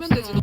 서면 되지.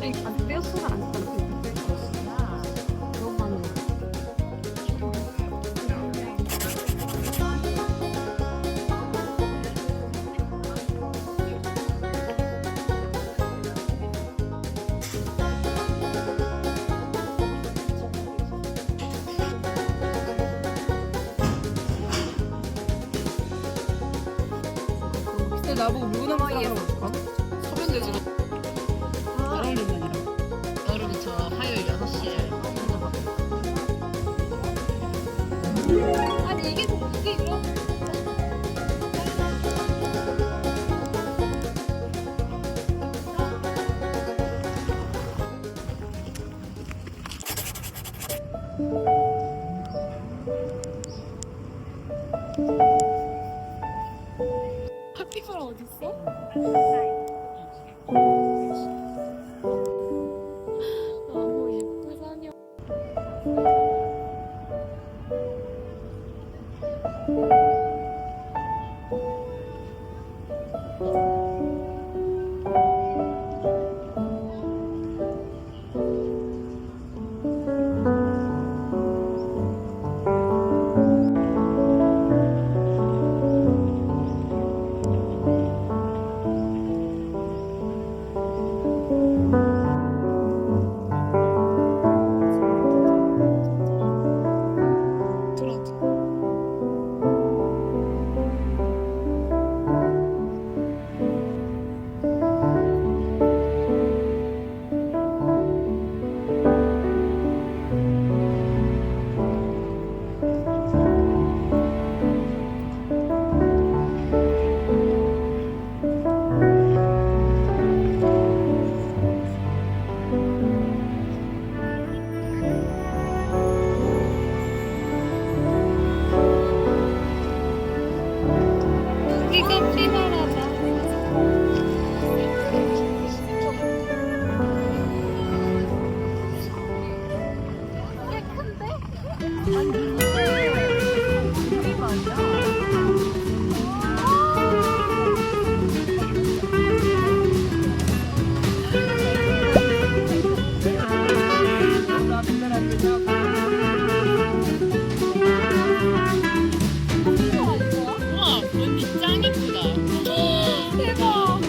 아직 뼈수가 안 따고 그것만 근데 나보고 물구나무 사라고 어떡함? 서면 되지. 월요일은 아니라 여름부터 화요일 6시에 아니 이게 그럼 커피볼 어딨어? 너무 예쁘다뇨. 여기가 피바라다. 꽤 큰데? 아니 근데 이게 말이야. 우와 언니 짱 예쁘다. 대박.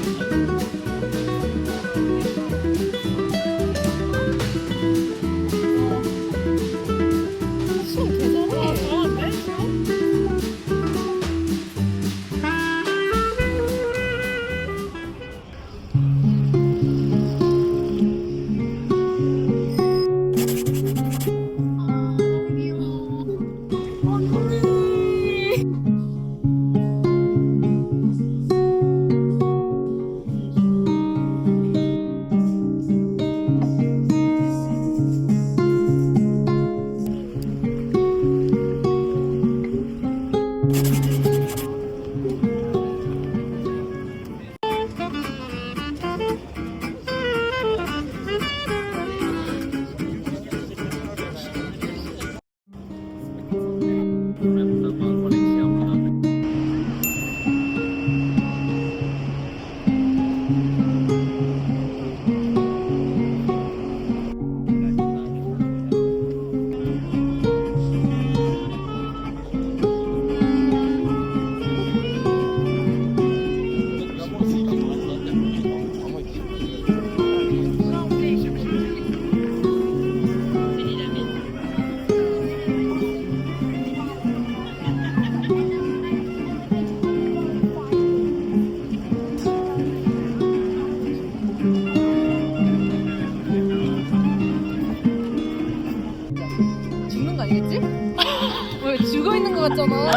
수영 개 잘해. 잘하는데? 아니겠지? 왜 죽어 있는 거 같잖아.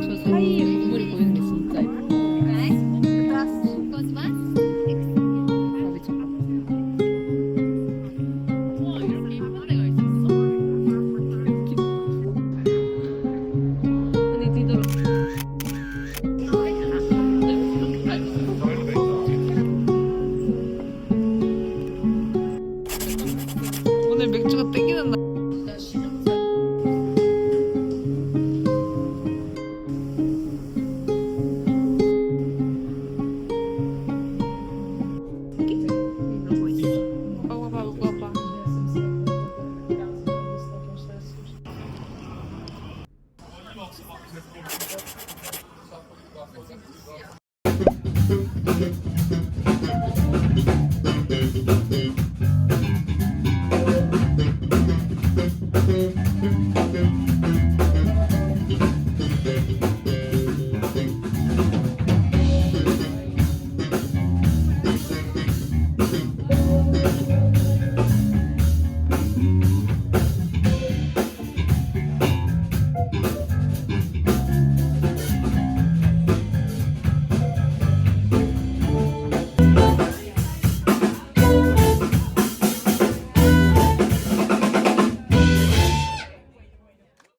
저 사이에 우물이 보이는 게 진짜 예뻐. 아, 미쳤다. 우와 이렇게 예쁜 데가 있었어? 아니 뒤돌아. 오늘 맥주가 땡기는 날. 봐봐.